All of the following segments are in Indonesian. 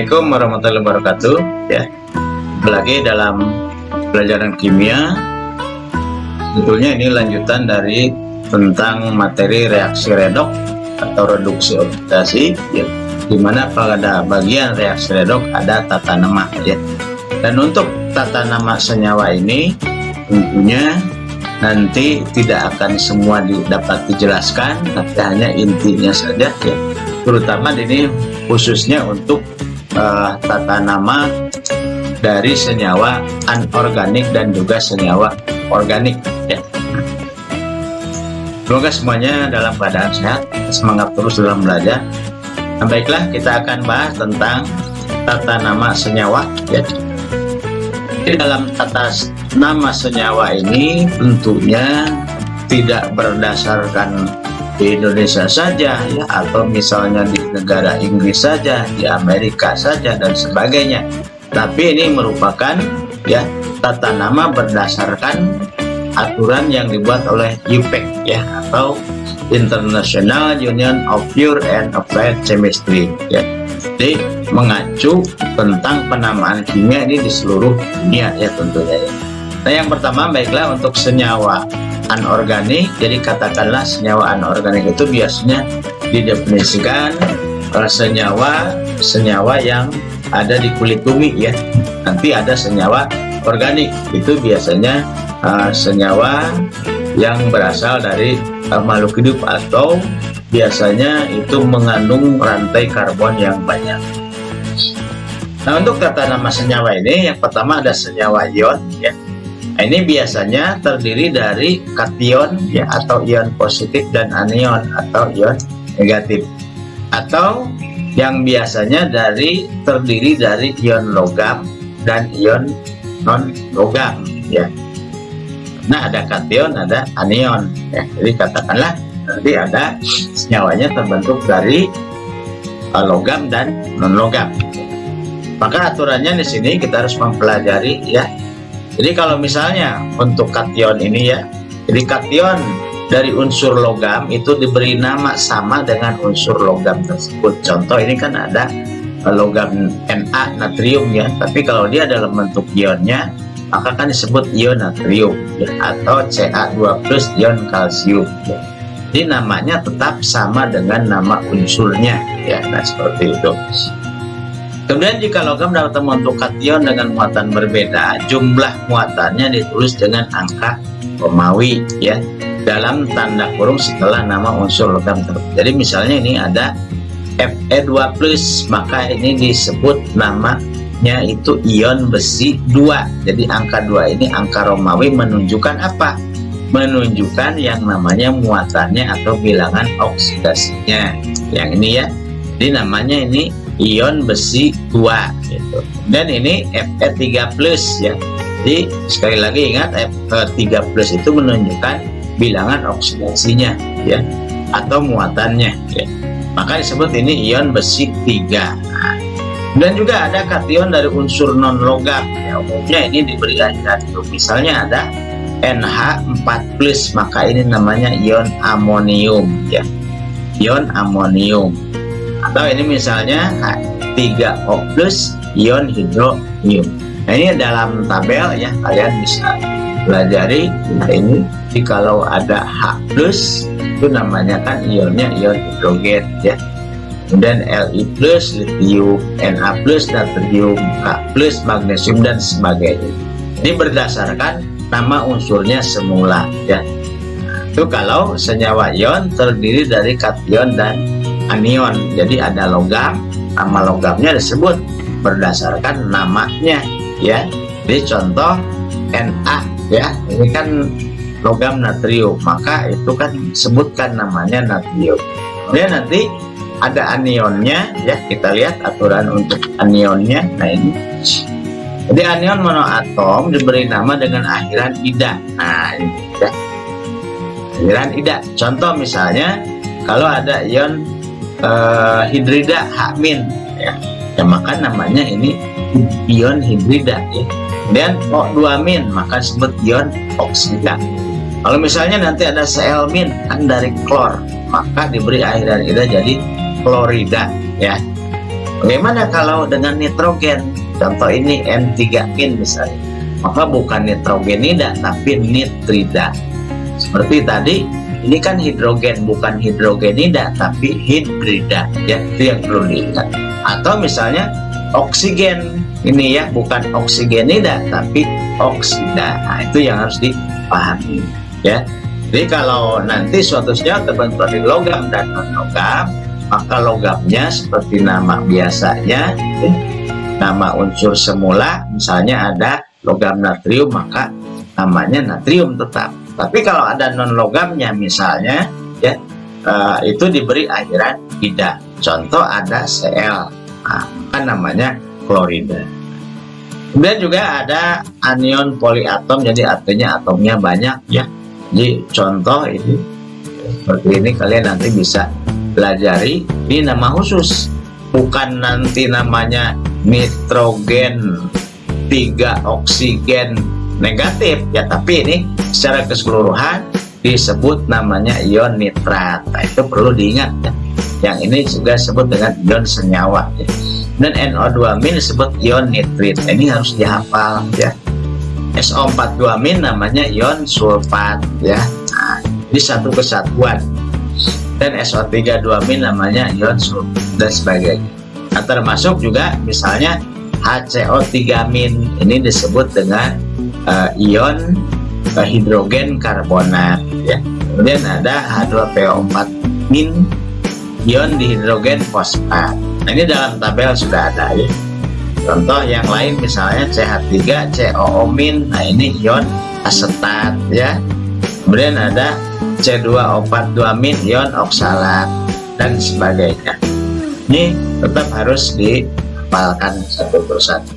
Assalamualaikum warahmatullahi wabarakatuh. Ya, lagi dalam pelajaran kimia. Sebetulnya ini lanjutan dari tentang materi reaksi redoks atau reduksi oksidasi, ya, dimana pada bagian reaksi redoks ada tata nama, ya. Dan untuk tata nama senyawa ini tentunya nanti tidak akan semua dapat dijelaskan, tapi hanya intinya saja, ya. Terutama ini khususnya untuk tata nama dari senyawa anorganik dan juga senyawa organik, ya. Semoga semuanya dalam keadaan sehat, semangat terus dalam belajar. Nah, baiklah, kita akan bahas tentang tata nama senyawa, ya. Di dalam tata nama senyawa ini tentunya tidak berdasarkan di Indonesia saja, ya, atau misalnya di negara Inggris saja, di Amerika saja, dan sebagainya. Tapi ini merupakan, ya, tata nama berdasarkan aturan yang dibuat oleh IUPAC, ya, atau International Union of Pure and Applied Chemistry, ya. Jadi mengacu tentang penamaan kimia ini di seluruh dunia, ya, tentunya, ya. Nah, yang pertama, baiklah, untuk senyawa anorganik. Jadi katakanlah senyawa anorganik itu biasanya didefinisikan senyawa yang ada di kulit bumi, ya. Nanti ada senyawa organik, itu biasanya senyawa yang berasal dari makhluk hidup atau biasanya itu mengandung rantai karbon yang banyak. Nah, untuk tata nama senyawa ini, yang pertama ada senyawa ion, ya. Nah, ini biasanya terdiri dari kation, ya, atau ion positif, dan anion atau ion negatif, atau yang biasanya terdiri dari ion logam dan ion non logam, ya. Nah, ada kation, ada anion, ya. Jadi katakanlah nanti ada senyawanya terbentuk dari logam dan non logam. Maka aturannya di sini kita harus mempelajari, ya. Jadi kalau misalnya untuk kation ini, ya, jadi kation dari unsur logam itu diberi nama sama dengan unsur logam tersebut. Contoh ini kan ada logam Na natrium, ya, tapi kalau dia dalam bentuk ionnya maka kan disebut ion natrium, ya, atau Ca2+ ion kalsium, ya. Jadi namanya tetap sama dengan nama unsurnya, ya. Nah, seperti itu. Kemudian jika logam dapat membentuk kation dengan muatan berbeda, jumlah muatannya ditulis dengan angka Romawi, ya, dalam tanda kurung setelah nama unsur logam tersebut. Jadi misalnya ini ada Fe2+, maka ini disebut namanya itu ion besi 2. Jadi angka 2 ini angka Romawi menunjukkan apa? Menunjukkan yang namanya muatannya atau bilangan oksidasinya. Yang ini, ya. Jadi namanya ini ion besi 2, gitu. Dan ini Fe3+, ya. Jadi sekali lagi ingat, Fe3+ itu menunjukkan bilangan oksidasinya, ya, atau muatannya, ya. Maka disebut ini ion besi 3. Nah, dan juga ada kation dari unsur non logam, ya. Umumnya ini diberi akhiran itu. Misalnya ada NH4+, maka ini namanya ion amonium, ya, ion amonium. Atau ini misalnya H3O+, ion hidronium. Nah, ini dalam tabel, ya, kalian bisa pelajari. Nah, ini kalau ada H+, itu namanya kan ionnya ion hidrogen, ya. Kemudian Li+, litium, Na+, natrium, K+, magnesium, dan sebagainya. Ini berdasarkan nama unsurnya semula, ya. Nah, itu kalau senyawa ion terdiri dari kation dan anion. Jadi ada logam, nama logamnya disebut berdasarkan namanya, ya. Jadi contoh Na, ya, ini kan logam natrium, maka itu kan sebutkan namanya natrium. Kemudian nanti ada anionnya, ya, kita lihat aturan untuk anionnya. Nah, ini jadi anion monoatom diberi nama dengan akhiran ida. Nah, ini, ya, akhiran ida. Contoh misalnya kalau ada ion hidrida H-, ya, maka namanya ini ion hidrida, ya. Kemudian O2-, maka disebut ion oksida. Kalau misalnya nanti ada Cl- kan dari klor, maka diberi akhiran ida jadi klorida, ya. Bagaimana kalau dengan nitrogen? Contoh ini N3-min misalnya, maka bukan nitrogenida tapi nitrida. Seperti tadi, ini kan hidrogen, bukan hidrogenida tapi hidrida, ya, itu yang perlu diingat. Atau misalnya oksigen, ini ya, bukan oksigenida tapi oksida. Nah, itu yang harus dipahami, ya. Jadi kalau nanti suatu senyawa terbentuk dari logam dan non-logam, maka logamnya seperti nama biasanya, nama unsur semula, misalnya ada logam natrium, maka namanya natrium tetap. Tapi kalau ada non-logamnya misalnya, ya, itu diberi akhiran ida. Contoh ada Cl, nah, maka namanya klorida. Kemudian juga ada anion poliatom, jadi artinya atomnya banyak, ya. Jadi contoh ini seperti ini, kalian nanti bisa pelajari. Ini nama khusus, bukan nanti namanya nitrogen 3 oksigen negatif, ya, tapi ini secara keseluruhan disebut namanya ion nitrat. Nah, itu perlu diingat, ya. Yang ini juga disebut dengan ion senyawa, ya. Dan NO2- disebut ion nitrit. Ini harus dihafal, ya. SO42- namanya ion sulfat, ya. Nah, ini satu kesatuan. Dan SO32- namanya ion sulfat dan sebagainya. Nah, termasuk juga misalnya HCO3- ini disebut dengan ion hidrogen karbonat, ya. Kemudian ada H2PO4- ion dihidrogen fosfat. Nah, ini dalam tabel sudah ada, ya. Contoh yang lain misalnya CH3 COO-. Nah, ini ion asetat, ya. Kemudian ada C2O42- ion oksalat dan sebagainya. Ini tetap harus dihafalkan satu persatu.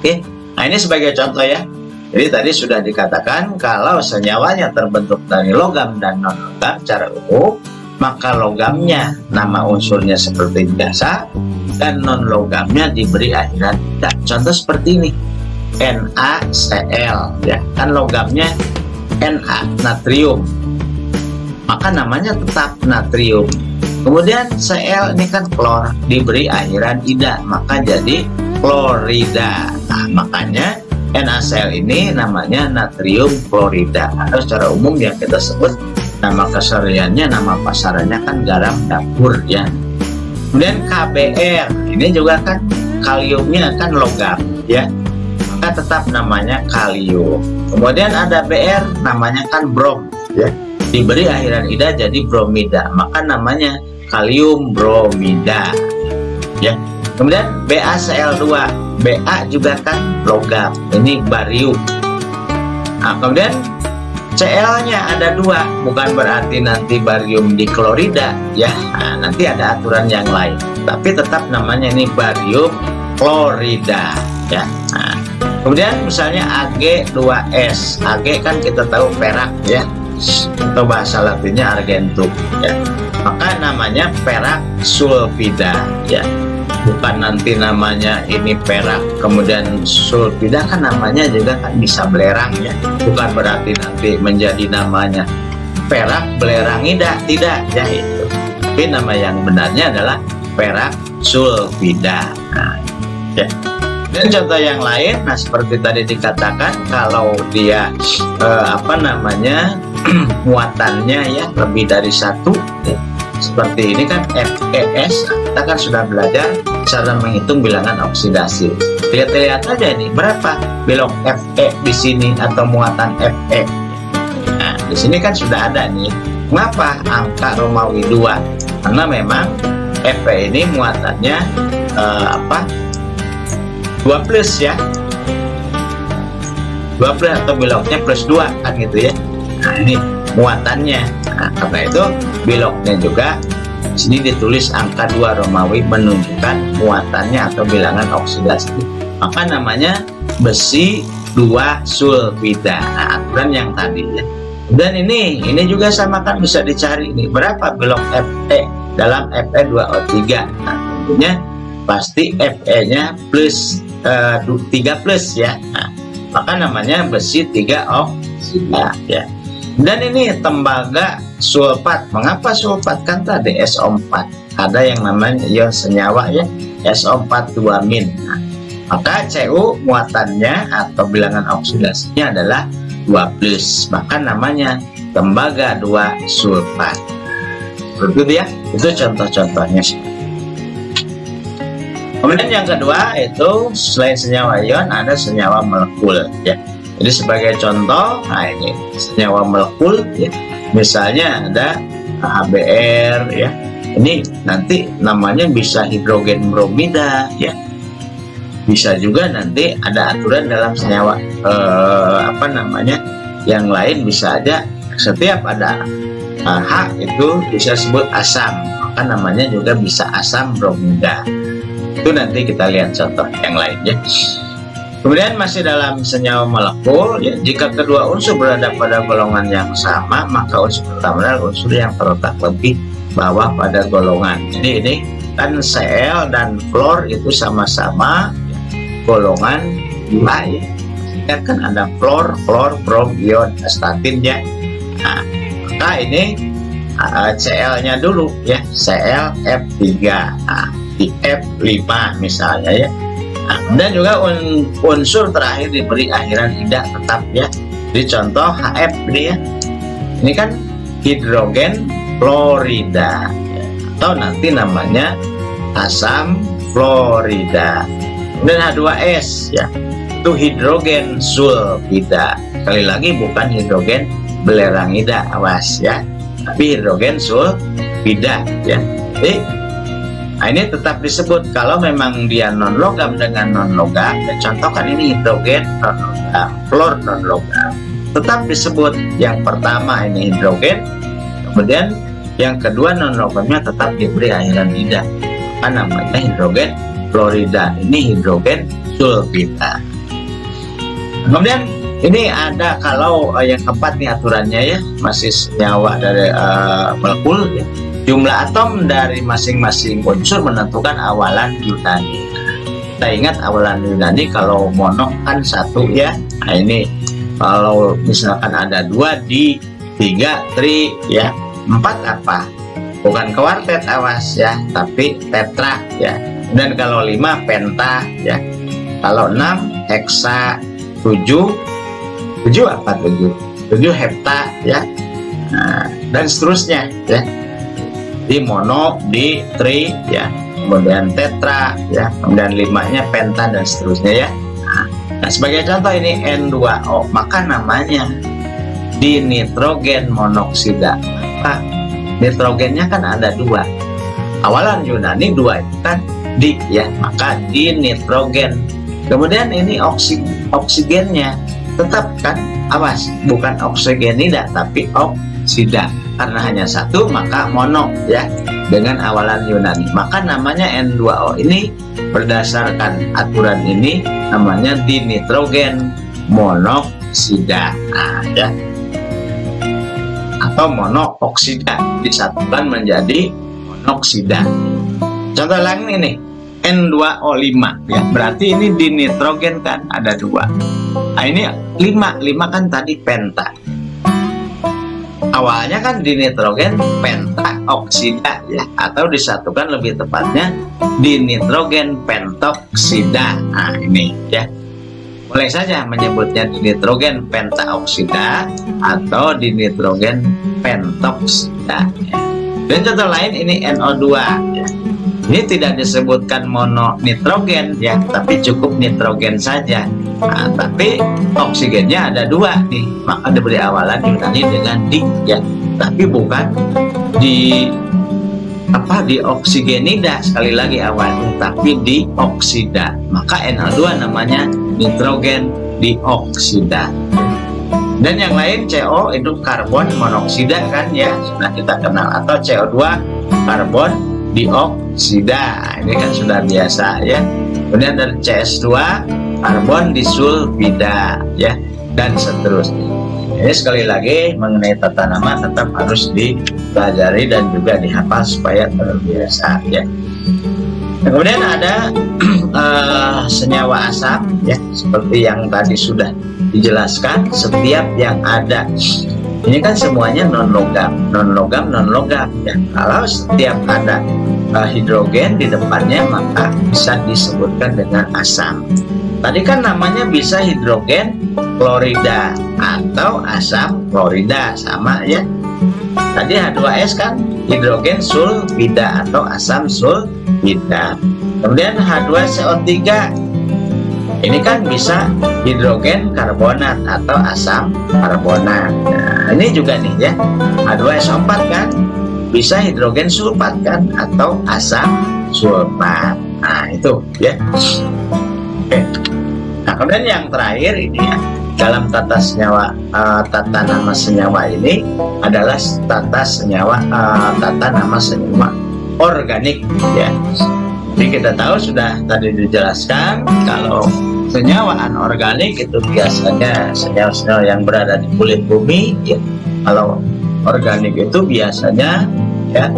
Oke, nah ini sebagai contoh, ya. Jadi tadi sudah dikatakan kalau senyawanya terbentuk dari logam dan non-logam secara umum, maka logamnya nama unsurnya seperti biasa dan non-logamnya diberi akhiran ida. Contoh seperti ini, NaCl, ya, kan logamnya Na, natrium, maka namanya tetap natrium. Kemudian Cl ini kan klor, diberi akhiran ida, maka jadi klorida. Nah, makanya NaCl ini namanya natrium klorida. Atau secara umum yang kita sebut nama kesehariannya, nama pasarannya kan garam dapur, ya. Kemudian KBr, ini juga kan kaliumnya kan logam, ya, maka tetap namanya kalium. Kemudian ada Br, namanya kan brom, ya, diberi akhiran ida jadi bromida, maka namanya kalium bromida, ya. Kemudian BaCl2, Ba juga kan logam, ini barium. Nah, kemudian Cl-nya ada 2, bukan berarti nanti barium diklorida, ya. Nah, nanti ada aturan yang lain, tapi tetap namanya ini barium klorida, ya. Nah, kemudian misalnya Ag2S, Ag kan kita tahu perak, ya, atau bahasa latinnya argentum, ya. Maka namanya perak sulfida, ya. Bukan nanti namanya ini perak kemudian sulfida, kan namanya juga kan bisa belerang, ya. Bukan berarti nanti menjadi namanya perak belerangida, tidak, ya, itu. Tapi nama yang benarnya adalah perak sulfida. Nah, ya. Dan contoh yang lain, nah seperti tadi dikatakan kalau dia muatannya, ya, lebih dari 1, ya. Seperti ini kan FeS, kita kan sudah belajar cara menghitung bilangan oksidasi. Lihat aja nih berapa belok Fe di sini atau muatan Fe. Nah, di sini kan sudah ada nih. Mengapa angka Romawi 2? Karena memang Fe ini muatannya 2 plus, ya. 2 plus atau beloknya plus 2 kan gitu, ya. Nah, ini muatannya. Nah, karena itu beloknya juga sini ditulis angka 2 Romawi menunjukkan muatannya atau bilangan oksidasi. Maka namanya besi 2 sulfida. Nah, aturan yang tadi, ya. Dan ini juga sama kan bisa dicari ini berapa belok Fe dalam Fe2O3. Nah, tentunya pasti Fe-nya plus 3 plus, ya. Nah, maka namanya besi 3 oksida, ya. Dan ini tembaga sulfat. Mengapa sulfat? Kan tadi SO4, ada yang namanya ion senyawa ya, SO42-. Nah, maka Cu muatannya atau bilangan oksidasinya adalah 2+, maka namanya tembaga 2 sulfat. Begitu ya, itu contoh-contohnya. Kemudian yang kedua itu selain senyawa ion ada senyawa molekul ya. Jadi sebagai contoh, nah ini senyawa molekul ya. Misalnya ada HBr ya. Ini nanti namanya bisa hidrogen bromida ya. Bisa juga nanti ada aturan dalam senyawa yang lain bisa aja setiap ada H itu bisa sebut asam, maka namanya juga bisa asam bromida. Itu nanti kita lihat contoh yang lain ya. Kemudian masih dalam senyawa molekul ya, jika kedua unsur berada pada golongan yang sama, maka unsur pertama adalah unsur yang terletak lebih bawah pada golongan. Jadi ini kan Cl dan fluor itu sama-sama golongan 2 ya. Sehingga kan ada fluor, brom, ion astatin ya. Nah, maka ini Cl-nya dulu ya, ClF3. Nah, di F5 misalnya ya. Nah, dan juga unsur terakhir diberi akhiran tidak tetap ya. Jadi contoh HF ini ya. Ini kan hidrogen fluorida ya. Atau nanti namanya asam fluorida. Dan H2S ya. Itu hidrogen sulfida. Sekali lagi bukan hidrogen belerangida, awas ya. Tapi hidrogen sulfida ya. Jadi nah, ini tetap disebut kalau memang dia non logam dengan non logam. Ya, contoh kan ini hidrogen non logam, fluor non logam. Tetap disebut yang pertama ini hidrogen, kemudian yang kedua non logamnya tetap diberi akhiran tidak. Maka namanya hidrogen fluorida. Ini hidrogen sulfida. Kemudian ini ada kalau yang keempat nih aturannya ya, masih senyawa dari molekul ya. Jumlah atom dari masing-masing unsur menentukan awalan Yunani. Kita ingat awalan Yunani kalau mono kan 1 ya. Nah ini kalau misalkan ada 2 di 3 tri ya. 4 apa? Bukan kuartet awas ya, tapi tetra ya. Dan kalau 5 penta ya. Kalau 6 heksa, 7 apa 7 hepta ya. Nah, dan seterusnya ya. Di mono, di tri ya, kemudian tetra ya, kemudian 5-nya penta dan seterusnya ya. Nah, sebagai contoh ini N2O, maka namanya dinitrogen monoksida. Maka nitrogennya kan ada 2. Awalan Yunani 2 itu kan di ya, maka dinitrogen. Kemudian ini oksigennya tetap kan, awas bukan oksigenida tapi oksida. Karena hanya 1 maka mono ya dengan awalan Yunani, maka namanya N2O. Ini berdasarkan aturan ini namanya dinitrogen monoksida. Nah, ya, atau monooksida disatukan menjadi monoksida. Contoh lain ini N2O5 ya, berarti ini dinitrogen kan ada 2. Nah ini 5 kan tadi penta. Awalnya kan dinitrogen pentaoksida ya, atau disatukan lebih tepatnya dinitrogen pentoksida. Nah ini ya, boleh saja menyebutnya dinitrogen pentaoksida atau dinitrogen pentoksida ya. Dan contoh lain ini NO2 ya. Ini tidak disebutkan mononitrogen ya, tapi cukup nitrogen saja. Nah, tapi oksigennya ada 2 nih, maka diberi awalan Yunani dengan di ya, tapi bukan di oksigenida sekali lagi awalnya, tapi di oksida. Maka NO2 namanya nitrogen dioksida. Dan yang lain CO itu karbon monoksida kan ya, sudah kita kenal, atau CO2 karbon dioksida. Ini kan sudah biasa ya. Kemudian dari CS2 karbon disulfida ya, dan seterusnya. Ini sekali lagi mengenai tata nama tetap harus dipelajari dan juga dihafal supaya terbiasa ya. Nah, kemudian ada senyawa asam ya, seperti yang tadi sudah dijelaskan. Setiap yang ada ini kan semuanya non logam ya. Kalau setiap ada hidrogen di depannya, maka bisa disebutkan dengan asam. Tadi kan namanya bisa hidrogen klorida atau asam klorida, sama ya. Tadi H2S kan hidrogen sulfida atau asam sulfida. Kemudian H2CO3 ini kan bisa hidrogen karbonat atau asam karbonat. Nah, ini juga nih ya, H2SO4 kan bisa hidrogen sulfat kan atau asam sulfat. Nah itu ya. Oke. Nah kemudian yang terakhir ini ya, dalam tata senyawa, tata nama senyawa ini adalah tata nama senyawa organik ya. Jadi kita tahu sudah tadi dijelaskan kalau senyawa anorganik itu biasanya senyawa-senyawa yang berada di kulit bumi ya. Kalau organik itu biasanya ya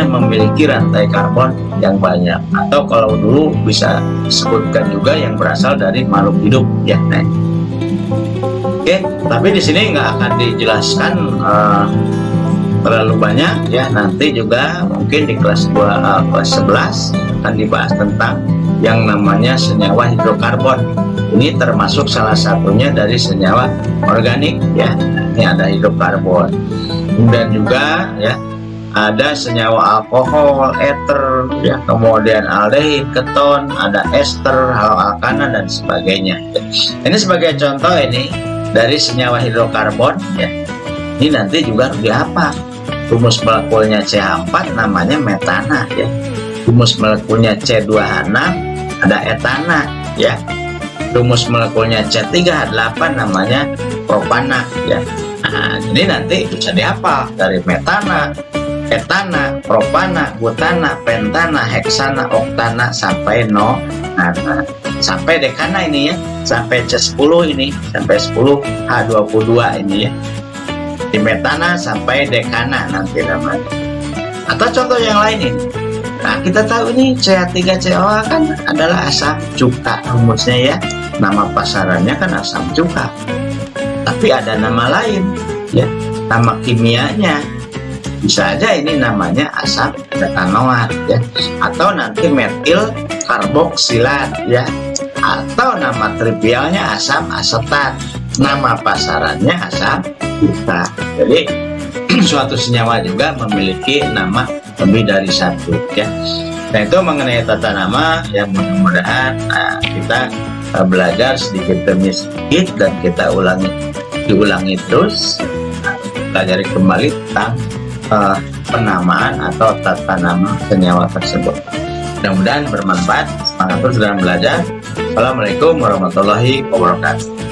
memiliki rantai karbon yang banyak, atau kalau dulu bisa disebutkan juga yang berasal dari makhluk hidup ya. Nah, oke, tapi di sini nggak akan dijelaskan terlalu banyak ya. Nanti juga mungkin di kelas 11 akan dibahas tentang yang namanya senyawa hidrokarbon. Ini termasuk salah satunya dari senyawa organik ya. Ini ada hidrokarbon. Kemudian juga ya ada senyawa alkohol, ether ya, kemudian aldehid, keton, ada ester, haloalkana dan sebagainya. Ini sebagai contoh ini dari senyawa hidrokarbon ya. Ini nanti juga harus dihafal. Rumus molekulnya CH4 namanya metana ya. Rumus molekulnya C2H6 ada etana ya. Rumus molekulnya C3H8 namanya propana ya. Nah, jadi nanti bisa dihafal dari metana, etana, propana, butana, pentana, heksana, oktana sampai nonana, sampai dekana ini ya, sampai C10 ini, sampai 10 H22 ini ya. Di metana sampai dekana nanti namanya. Atau contoh yang lain ini. Nah, kita tahu ini CH3COA kan adalah asam cuka rumusnya ya. Nama pasarannya kan asam cuka. Tapi ada nama lain ya, nama kimianya bisa aja ini namanya asam metanoat ya, atau nanti metil karboksilat ya, atau nama trivialnya asam asetat, nama pasarannya asam cuka. Jadi suatu senyawa juga memiliki nama lebih dari satu ya. Nah itu mengenai tata nama yang mudah-mudahan kita belajar sedikit demi sedikit dan kita diulangi terus, pelajari kembali tentang penamaan atau tata nama senyawa tersebut. Mudah-mudahan bermanfaat. Semangat terus dalam belajar. Assalamualaikum warahmatullahi wabarakatuh.